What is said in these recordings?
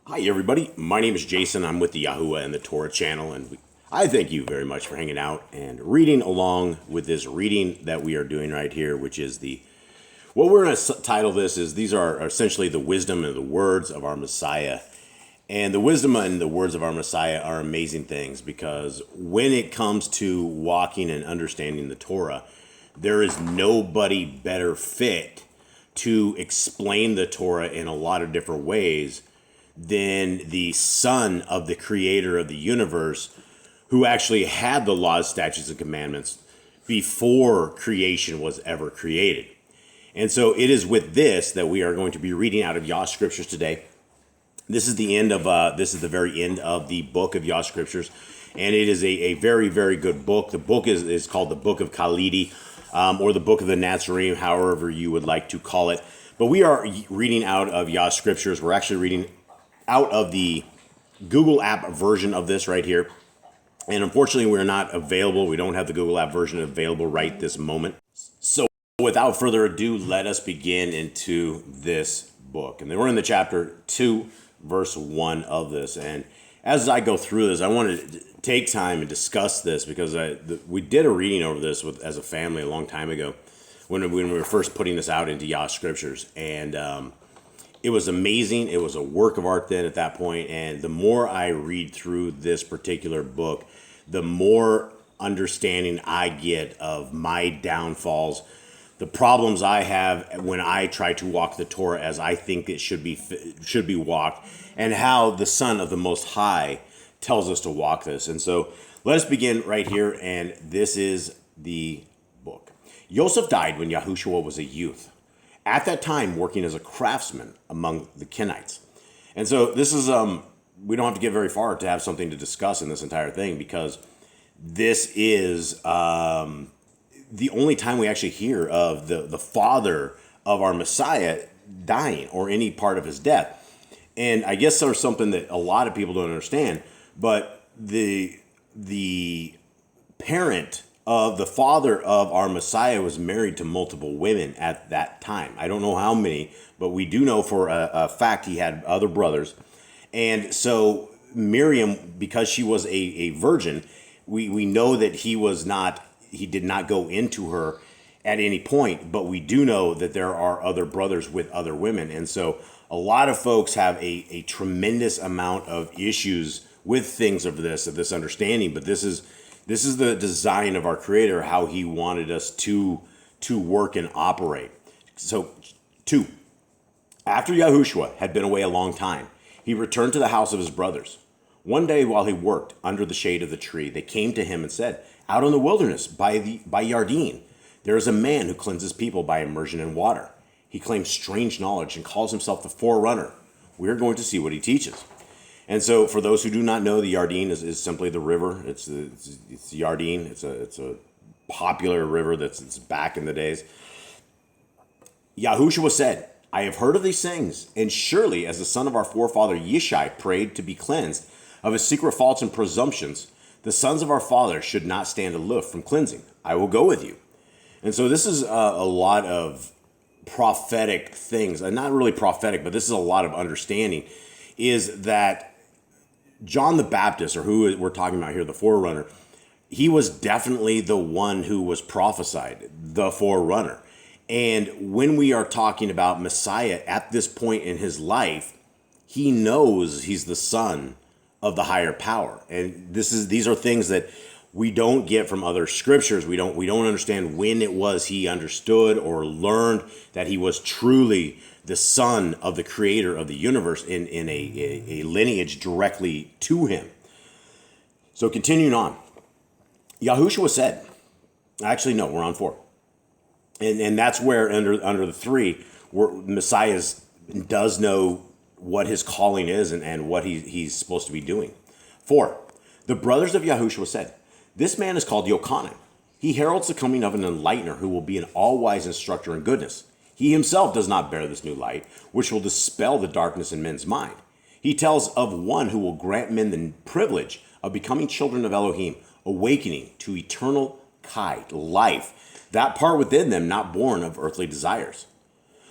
Hi everybody, my name is Jason. I'm with the Yahuwah and the Torah channel, and I thank you very much for hanging out and reading along with this reading that we are doing right here, which is what we're going to title this is these are essentially the wisdom and the words of our Messiah. And the wisdom and the words of our Messiah are amazing things because when it comes to walking and understanding the Torah, there is nobody better fit to explain the Torah in a lot of different ways than the son of the creator of the universe, who actually had the laws, statutes, and commandments before creation was ever created. And so it is with this that we are going to be reading out of Yah Scriptures today. This is the very end of the book of Yah Scriptures, and it is a very, very good book. The book is called the Book of Khalidi, or the Book of the Nazarene, however you would like to call it. But we are reading out of Yah Scriptures. We're actually reading out of the Google app version of this right here. And unfortunately, we're not available. We don't have the Google app version available right this moment. So without further ado, let us begin into this book. And then we're in the chapter 2, verse 1 of this. And as I go through this, I want to take time and discuss this because we did a reading over this as a family a long time ago when we were first putting this out into Yah Scriptures. And it was amazing. It was a work of art then at that point. And the more I read through this particular book, the more understanding I get of my downfalls, the problems I have when I try to walk the Torah as I think it should be walked, and how the Son of the Most High tells us to walk this. And so let us begin right here. And this is the book. Joseph died when Yahushua was a youth, at that time working as a craftsman among the Kenites. And so this is, we don't have to get very far to have something to discuss in this entire thing, because this is the only time we actually hear of the father of our Messiah dying or any part of his death. And I guess there's something that a lot of people don't understand, but the parent of the father of our Messiah was married to multiple women at that time. I don't know how many, but we do know for a fact he had other brothers. And so Miriam, because she was a virgin, we know that he did not go into her at any point, but we do know that there are other brothers with other women. And so a lot of folks have a tremendous amount of issues with things of this understanding, but this is the design of our Creator, how he wanted us to work and operate. So, 2, after Yahushua had been away a long time, he returned to the house of his brothers. One day while he worked under the shade of the tree, they came to him and said, "Out in the wilderness by Yardeen, there is a man who cleanses people by immersion in water. He claims strange knowledge and calls himself the Forerunner. We are going to see what he teaches." And so, for those who do not know, the Yardeen is simply the river. It's the Yardeen. It's a popular river that's back in the days. Yahushua said, "I have heard of these things, and surely as the son of our forefather Yishai prayed to be cleansed of his secret faults and presumptions, the sons of our father should not stand aloof from cleansing. I will go with you." And so this is a lot of prophetic things, and not really prophetic, but this is a lot of understanding, is that John the Baptist, or who we're talking about here, the Forerunner, he was definitely the one who was prophesied, the Forerunner. And when we are talking about Messiah at this point in his life, he knows he's the son of the higher power. And these are things that we don't get from other scriptures. We don't understand when it was he understood or learned that he was truly the son of the creator of the universe in a lineage directly to him. So continuing on, Yahushua said, actually, no, we're on 4. And that's where under the 3, where Messiah does know what his calling is and what he's supposed to be doing. 4, the brothers of Yahushua said, "This man is called Yochanan. He heralds the coming of an enlightener who will be an all-wise instructor in goodness. He himself does not bear this new light, which will dispel the darkness in men's mind. He tells of one who will grant men the privilege of becoming children of Elohim, awakening to eternal Chai, life, that part within them not born of earthly desires."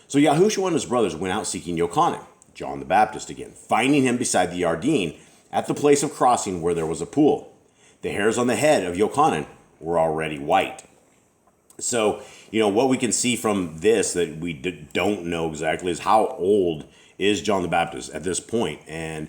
So Yahushua and his brothers went out seeking Yochanan. John the Baptist again, finding him beside the Yardine at the place of crossing where there was a pool. The hairs on the head of Yochanan were already white. So, what we can see from this that we don't know exactly is how old is John the Baptist at this point. And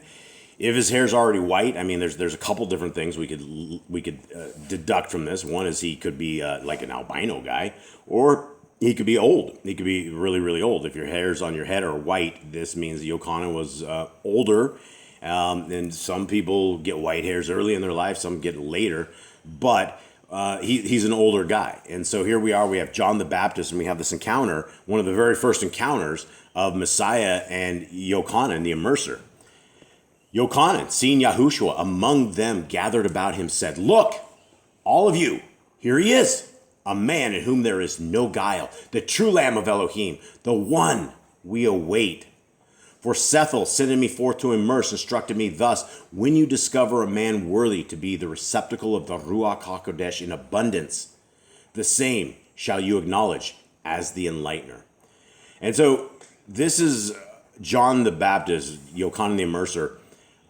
if his hair's already white, I mean, there's a couple different things we could deduct from this. One is he could be like an albino guy, or he could be old. He could be really, really old. If your hairs on your head are white, this means Yochanan was older. And some people get white hairs early in their life, some get later. But he's an older guy. And so here we are, we have John the Baptist, and we have this encounter, one of the very first encounters of Messiah and Yochanan, the immerser. Yochanan, seeing Yahushua among them gathered about him, said, "Look, all of you, here he is, a man in whom there is no guile, the true Lamb of Elohim, the one we await. For Sethel, sending me forth to immerse, instructed me thus, when you discover a man worthy to be the receptacle of the Ruach HaKodesh in abundance, the same shall you acknowledge as the enlightener." And so this is John the Baptist, Yochanan the immerser,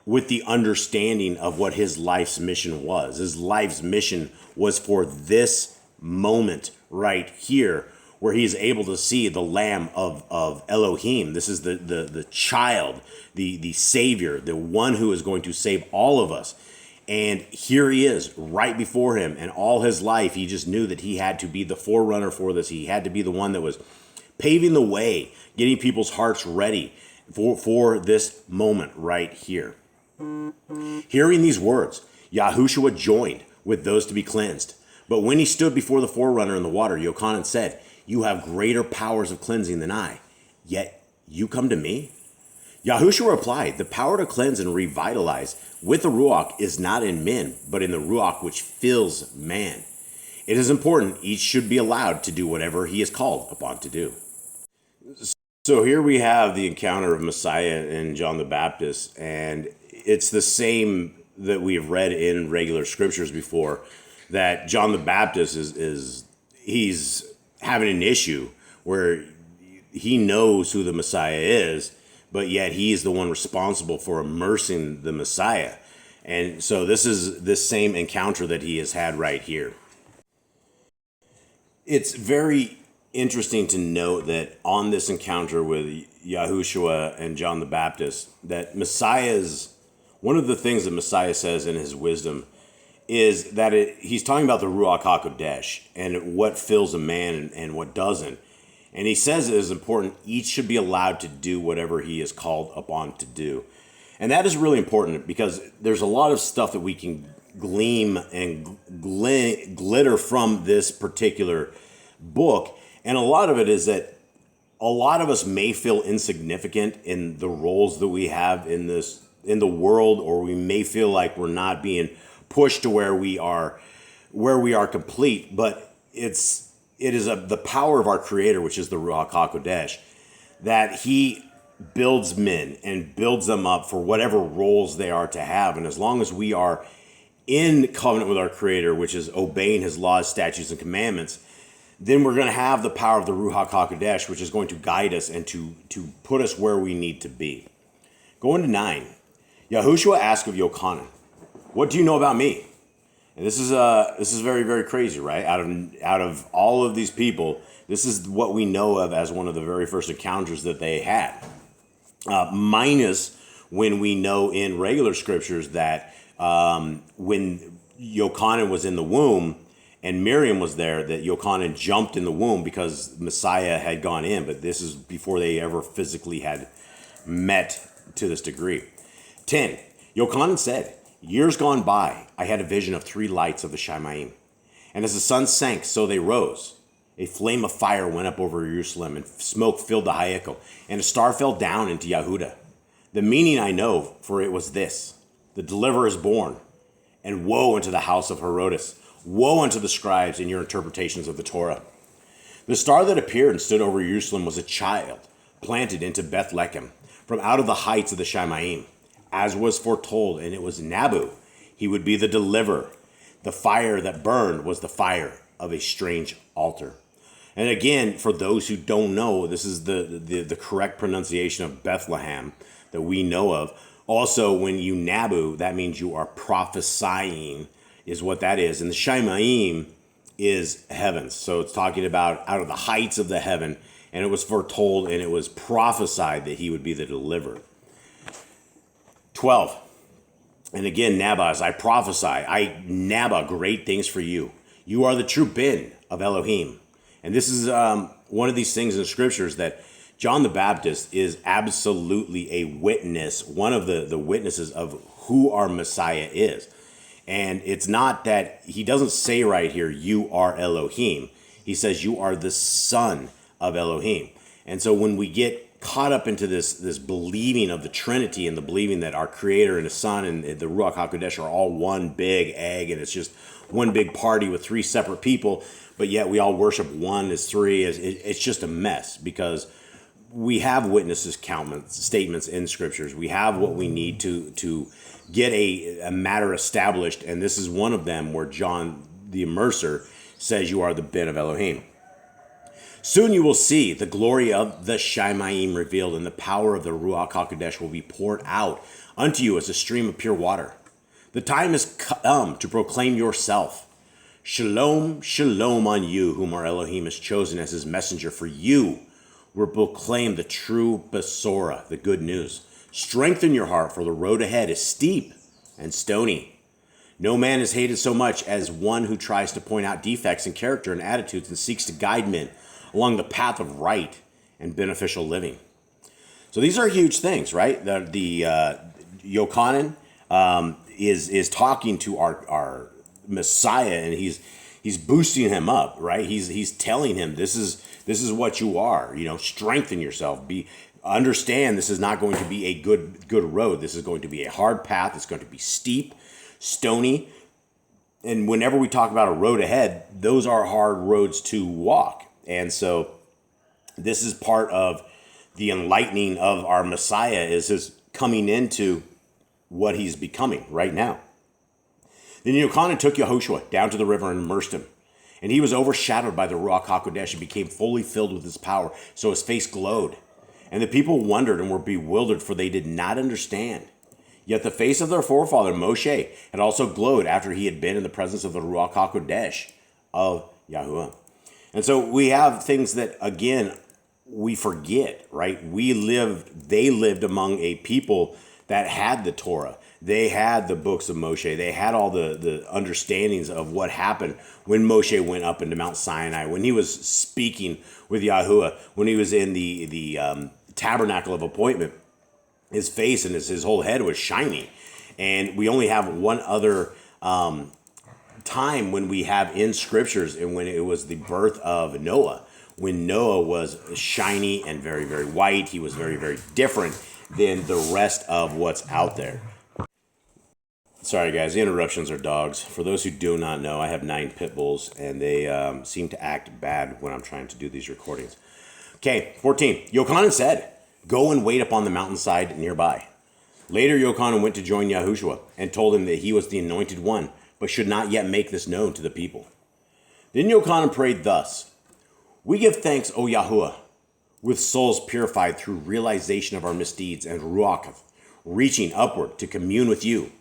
with the understanding of what his life's mission was. His life's mission was for this moment right here, where he is able to see the Lamb of Elohim. This is the child, the Savior, the one who is going to save all of us. And here he is right before him. And all his life, he just knew that he had to be the forerunner for this. He had to be the one that was paving the way, getting people's hearts ready for this moment right here. Hearing these words, Yahushua joined with those to be cleansed. But when he stood before the forerunner in the water, Yochanan said, "You have greater powers of cleansing than I, yet you come to me?" Yahushua replied, "The power to cleanse and revitalize with the Ruach is not in men, but in the Ruach which fills man. It is important each should be allowed to do whatever he is called upon to do." So here we have the encounter of Messiah and John the Baptist, and it's the same that we have read in regular scriptures before, that John the Baptist he's having an issue where he knows who the Messiah is, but yet he's the one responsible for immersing the Messiah. And so this is this same encounter that he has had right here. It's very interesting to note that on this encounter with Yahushua and John the Baptist, that one of the things that Messiah says in his wisdom is that he's talking about the Ruach HaKodesh and what fills a man and what doesn't. And he says it is important, each should be allowed to do whatever he is called upon to do. And that is really important because there's a lot of stuff that we can gleam and glitter from this particular book. And a lot of it is that a lot of us may feel insignificant in the roles that we have in the world, or we may feel like we're not being pushed to where we are complete. But it is the power of our Creator, which is the Ruach HaKodesh, that He builds men and builds them up for whatever roles they are to have. And as long as we are in covenant with our Creator, which is obeying His laws, statutes, and commandments, then we're going to have the power of the Ruach HaKodesh, which is going to guide us and to put us where we need to be. Going to 9. Yahushua asked of Yochanan, "What do you know about me?" And this is very, very crazy, right? Out of all of these people, this is what we know of as one of the very first encounters that they had. Minus when we know in regular scriptures that when Yochanan was in the womb and Miriam was there, that Yochanan jumped in the womb because Messiah had gone in. But this is before they ever physically had met to this degree. 10. Yochanan said, "Years gone by, I had a vision of 3 lights of the Shamayim. And as the sun sank, so they rose. A flame of fire went up over Jerusalem, and smoke filled the Hayekel, and a star fell down into Yehuda. The meaning I know, for it was this: the deliverer is born, and woe unto the house of Herodes. Woe unto the scribes in your interpretations of the Torah. The star that appeared and stood over Jerusalem was a child, planted into Bethlehem, from out of the heights of the Shamayim, as was foretold, and it was Nabu. He would be the deliverer. The fire that burned was the fire of a strange altar. And again, for those who don't know, this is the correct pronunciation of Bethlehem that we know of. Also, when you nabu, that means you are prophesying, is what that is. And the Shemaim is heavens. So it's talking about out of the heights of the heaven, and it was foretold and it was prophesied that he would be the deliverer. 12. And again, Nabas, I prophesy, I Naba great things for you. You are the true bin of Elohim. And this is one of these things in the scriptures that John the Baptist is absolutely a witness, one of the witnesses of who our Messiah is. And it's not that he doesn't say right here, you are Elohim. He says you are the son of Elohim. And so when we get caught up into this believing of the Trinity and the believing that our Creator and the Son and the Ruach HaKodesh are all one big egg and it's just one big party with three separate people, but yet we all worship one as three, it's just a mess because we have witnesses statements in scriptures. We have what we need to get a matter established, and this is one of them where John the Immerser says you are the bin of Elohim. Soon you will see the glory of the Shemaim revealed, and the power of the Ruach HaKodesh will be poured out unto you as a stream of pure water. The time has come to proclaim yourself. Shalom, shalom on you, whom our Elohim has chosen as his messenger, for you will proclaim the true Besorah, the good news. Strengthen your heart, for the road ahead is steep and stony. No man is hated so much as one who tries to point out defects in character and attitudes and seeks to guide men along the path of right and beneficial living. So these are huge things, right? The Yochanan is talking to our Messiah, and he's boosting him up, right? He's telling him this is what you are. Strengthen yourself. Understand this is not going to be a good road. This is going to be a hard path. It's going to be steep, stony. And whenever we talk about a road ahead, those are hard roads to walk. And so this is part of the enlightening of our Messiah, is his coming into what he's becoming right now. Then Yochanan took Yehoshua down to the river and immersed him. And he was overshadowed by the Ruach HaKodesh and became fully filled with his power, so his face glowed. And the people wondered and were bewildered, for they did not understand. Yet the face of their forefather Moshe had also glowed after he had been in the presence of the Ruach HaKodesh of Yahuwah. And so we have things that, again, we forget, right? They lived among a people that had the Torah. They had the books of Moshe. They had all the understandings of what happened when Moshe went up into Mount Sinai, when he was speaking with Yahuwah, when he was in the tabernacle of appointment. His face and his whole head was shiny. And we only have one other time when we have in scriptures, and when it was the birth of Noah, when Noah was shiny and very, very white. He was very, very different than the rest of what's out there. Sorry, guys, the interruptions are dogs. For those who do not know, I have 9 pit bulls, and they seem to act bad when I'm trying to do these recordings. Okay, 14. Yochanan said, go and wait upon the mountainside nearby. Later, Yochanan went to join Yahushua and told him that he was the anointed one, but should not yet make this known to the people. Then Yochanan prayed thus, we give thanks, O Yahuwah, with souls purified through realization of our misdeeds and ruach, reaching upward to commune with you.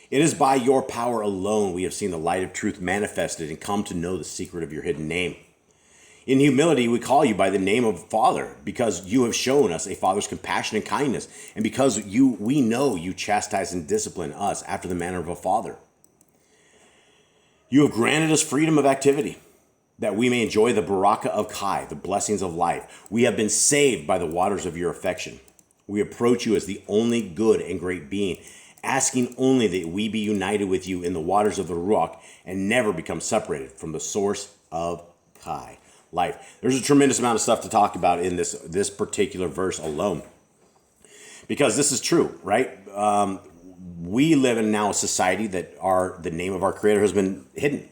It is by your power alone we have seen the light of truth manifested and come to know the secret of your hidden name. In humility, we call you by the name of Father, because you have shown us a father's compassion and kindness, and because we know you chastise and discipline us after the manner of a father. You have granted us freedom of activity, that we may enjoy the baraka of Kai, the blessings of life. We have been saved by the waters of your affection. We approach you as the only good and great being, asking only that we be united with you in the waters of the Ruach and never become separated from the source of Kai, life. There's a tremendous amount of stuff to talk about in this particular verse alone, because this is true, right? We live in now a society that the name of our Creator has been hidden.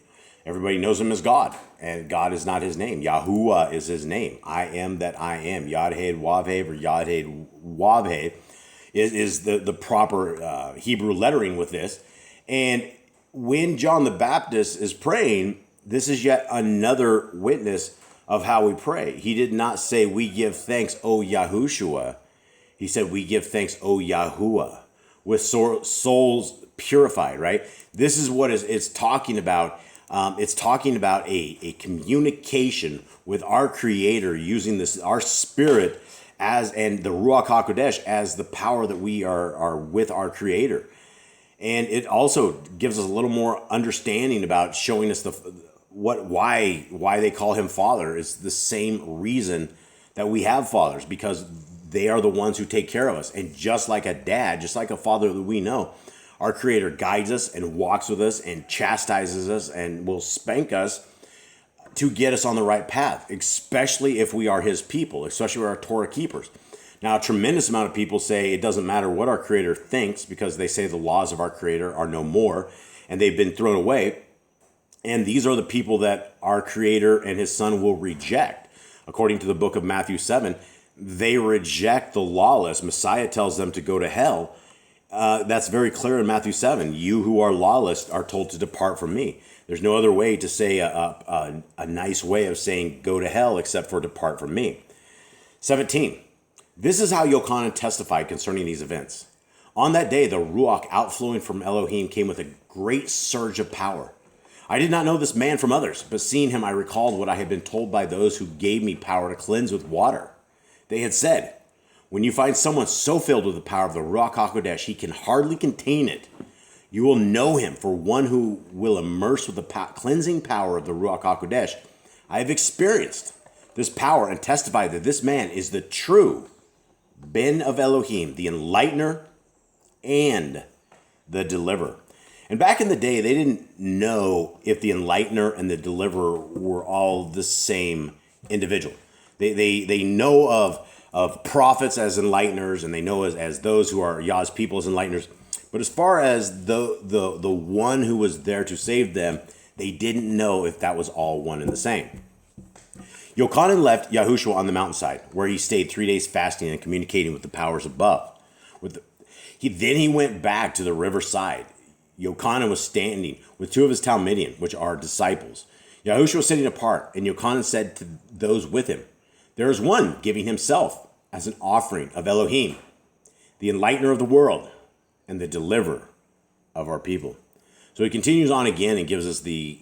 Everybody knows him as God, and God is not his name. Yahuwah is his name. I am that I am. Yod-Hed Wav-Hed, or Yod-Hed Wav-Hed is the proper Hebrew lettering with this. And when John the Baptist is praying, this is yet another witness of how we pray. He did not say, we give thanks, O Yahushua. He said, we give thanks, O Yahuwah, with souls purified, right? This is what it's talking about. It's talking about a communication with our Creator using this, our spirit and the Ruach HaKodesh as the power that we are with our Creator. And it also gives us a little more understanding about showing us why they call him Father. Is the same reason that we have fathers, because they are the ones who take care of us. And just like a dad, just like a father that we know, our Creator guides us and walks with us and chastises us and will spank us to get us on the right path, especially if we are his people, especially if we're our Torah keepers. Now, a tremendous amount of people say it doesn't matter what our Creator thinks, because they say the laws of our Creator are no more and they've been thrown away. And these are the people that our Creator and his Son will reject. According to the book of Matthew 7, they reject the lawless. Messiah tells them to go to hell. That's very clear in Matthew 7. You who are lawless are told to depart from me. There's no other way to say a nice way of saying go to hell except for depart from me. 17. This is how Yochanan testified concerning these events. On that day, the Ruach outflowing from Elohim came with a great surge of power. I did not know this man from others, but seeing him, I recalled what I had been told by those who gave me power to cleanse with water. They had said, when you find someone so filled with the power of the Ruach HaKodesh, he can hardly contain it. You will know him for one who will immerse with the cleansing power of the Ruach HaKodesh. I have experienced this power and testify that this man is the true Ben of Elohim, the enlightener and the deliverer. And back in the day, they didn't know if the enlightener and the deliverer were all the same individual. They know of prophets as enlighteners, and they know as those who are Yah's people as enlighteners. But as far as the one who was there to save them, they didn't know if that was all one and the same. Yochanan left Yahushua on the mountainside, where he stayed 3 days fasting and communicating with the powers above. Then he went back to the riverside. Yochanan was standing with two of his Talmidim, which are disciples. Yahushua was sitting apart, and Yochanan said to those with him, there is one giving himself as an offering of Elohim, the enlightener of the world and the deliverer of our people. So he continues on again and gives us the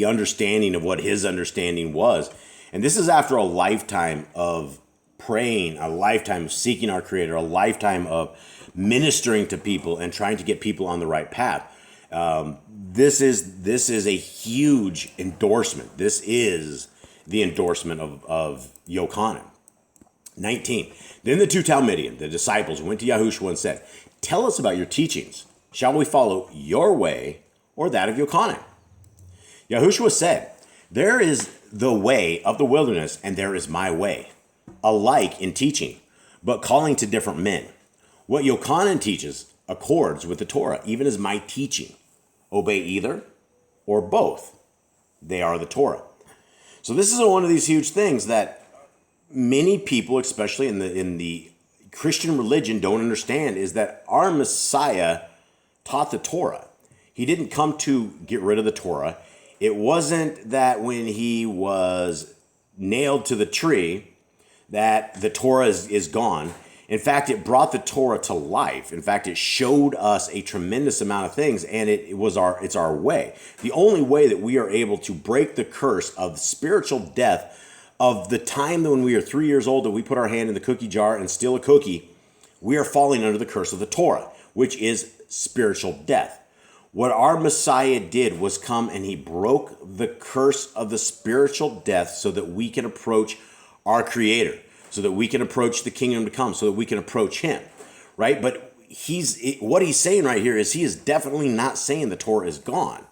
understanding of what his understanding was. And this is after a lifetime of praying, a lifetime of seeking our Creator, a lifetime of ministering to people and trying to get people on the right path. This is a huge endorsement. This is the endorsement of Yochanan. 19. Then the two Talmidim, the disciples, went to Yahushua and said, tell us about your teachings. Shall we follow your way or that of Yochanan? Yahushua said, there is the way of the wilderness, and there is my way, alike in teaching, but calling to different men. What Yochanan teaches accords with the Torah, even as my teaching. Obey either or both. They are the Torah. So this is one of these huge things that many people, especially in the Christian religion, don't understand, is that our Messiah taught the Torah. He didn't come to get rid of the Torah. It wasn't that when he was nailed to the tree that the Torah is gone. In fact, it brought the Torah to life. In fact, it showed us a tremendous amount of things, and it's our way. The only way that we are able to break the curse of spiritual death of the time when we are 3 years old that we put our hand in the cookie jar and steal a cookie, we are falling under the curse of the Torah, which is spiritual death. What our Messiah did was come and he broke the curse of the spiritual death so that we can approach our Creator, so that we can approach the kingdom to come, so that we can approach him, right? But what he's saying right here is he is definitely not saying the Torah is gone.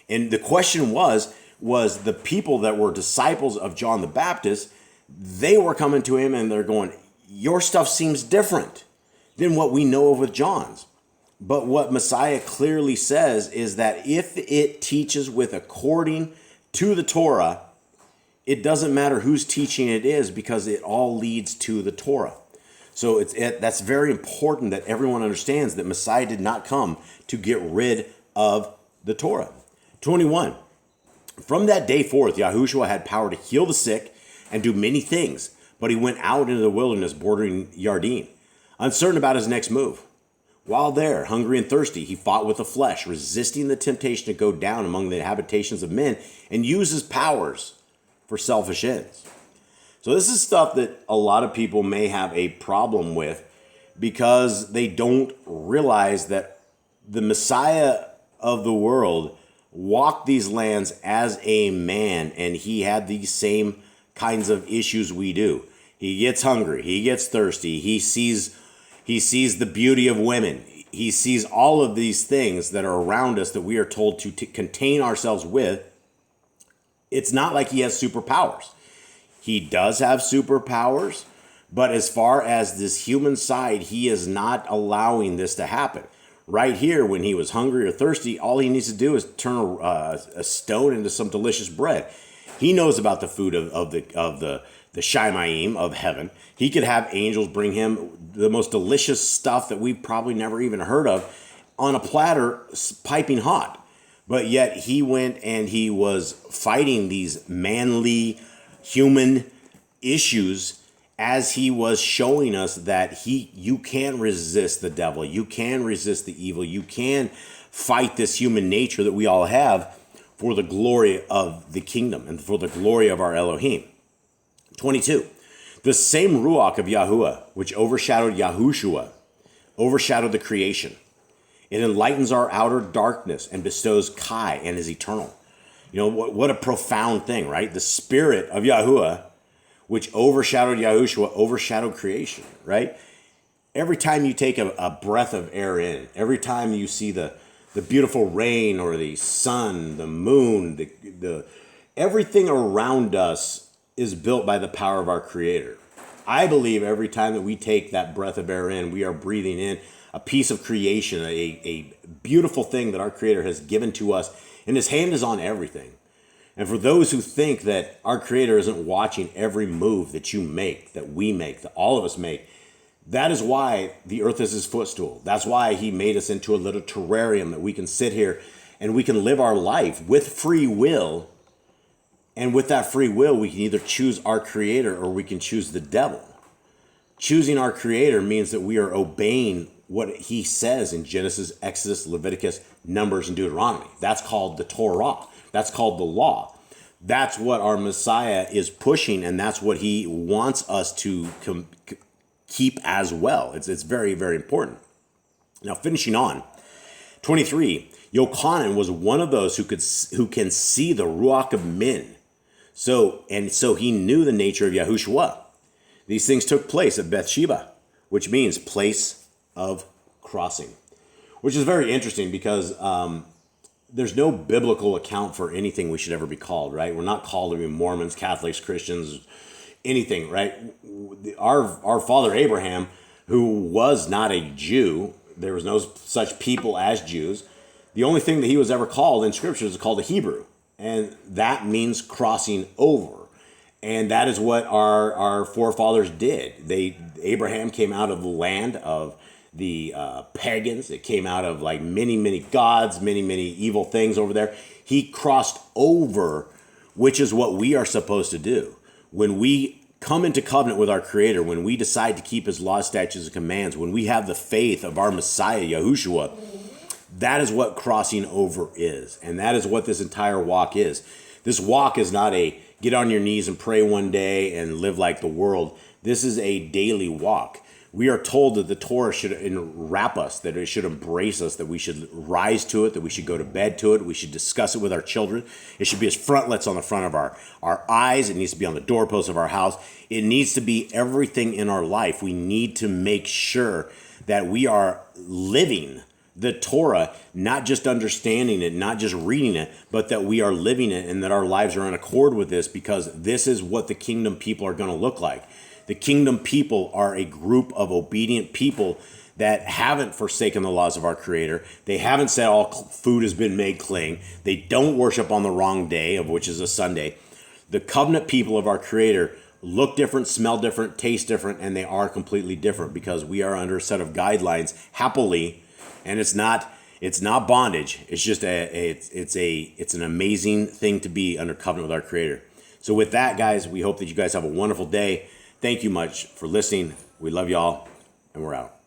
And the question was the people that were disciples of John the Baptist, they were coming to him and they're going, your stuff seems different than what we know of with John's. But what Messiah clearly says is that if it teaches with according to the Torah, it doesn't matter whose teaching it is because it all leads to the Torah. So that's very important that everyone understands that Messiah did not come to get rid of the Torah. 21. From that day forth, Yahushua had power to heal the sick and do many things, but he went out into the wilderness bordering Yarden, uncertain about his next move. While there, hungry and thirsty, he fought with the flesh, resisting the temptation to go down among the habitations of men and use his powers for selfish ends. So this is stuff that a lot of people may have a problem with because they don't realize that the Messiah of the world walked these lands as a man, and he had these same kinds of issues we do. He gets hungry, he gets thirsty, he sees the beauty of women, he sees all of these things that are around us that we are told to contain ourselves with. It's not like he has superpowers. He does have superpowers, but as far as this human side, he is not allowing this to happen. Right here, when he was hungry or thirsty, all he needs to do is turn a stone into some delicious bread. He knows about the food of the Shemaim of heaven. He could have angels bring him the most delicious stuff that we've probably never even heard of on a platter, piping hot. But yet he went and he was fighting these manly human issues as he was showing us that you can resist the devil, you can resist the evil, you can fight this human nature that we all have for the glory of the kingdom and for the glory of our Elohim. 22. The same Ruach of Yahuwah, which overshadowed Yahushua, overshadowed the creation. It enlightens our outer darkness and bestows Kai and is eternal. You know, what a profound thing, right? The spirit of Yahuwah, which overshadowed Yahushua, overshadowed creation, right? Every time you take a breath of air in, every time you see the beautiful rain or the sun, the moon, the everything around us is built by the power of our Creator. I believe every time that we take that breath of air in, we are breathing in a piece of creation, a beautiful thing that our Creator has given to us, and His hand is on everything. And for those who think that our Creator isn't watching every move that you make, that we make, that all of us make, that is why the earth is His footstool. That's why He made us into a little terrarium that we can sit here and we can live our life with free will. And with that free will, we can either choose our Creator or we can choose the devil. Choosing our Creator means that we are obeying what He says in Genesis, Exodus, Leviticus, Numbers, and Deuteronomy. That's called the Torah. That's called the law. That's what our Messiah is pushing, and that's what He wants us to keep as well. It's very, very important. Now, finishing on, 23, Yochanan was one of those who can see the Ruach of men. So he knew the nature of Yahushua. These things took place at Bathsheba, which means place of crossing, which is very interesting because there's no biblical account for anything we should ever be called, right? We're not called to be Mormons, Catholics, Christians, anything, right? Our father Abraham, who was not a Jew, there was no such people as Jews. The only thing that he was ever called in Scriptures is called a Hebrew, and that means crossing over. And that is what our forefathers did. Abraham came out of the land of the pagans. It came out of like many, many gods, many, many evil things over there. He crossed over, which is what we are supposed to do. When we come into covenant with our Creator, when we decide to keep His laws, statutes, and commands, when we have the faith of our Messiah, Yahushua, that is what crossing over is. And that is what this entire walk is. This walk is not a get on your knees and pray one day and live like the world. This is a daily walk. We are told that the Torah should enwrap us, that it should embrace us, that we should rise to it, that we should go to bed to it, we should discuss it with our children. It should be as frontlets on the front of our eyes. It needs to be on the doorposts of our house. It needs to be everything in our life. We need to make sure that we are living the Torah, not just understanding it, not just reading it, but that we are living it and that our lives are in accord with this, because this is what the kingdom people are going to look like. The kingdom people are a group of obedient people that haven't forsaken the laws of our Creator. They haven't said all food has been made clean. They don't worship on the wrong day, of which is a Sunday. The covenant people of our Creator look different, smell different, taste different, and they are completely different because we are under a set of guidelines happily. And it's not It's not bondage. It's just it's an amazing thing to be under covenant with our Creator. So with that, guys, we hope that you guys have a wonderful day. Thank you much for listening. We love y'all, and we're out.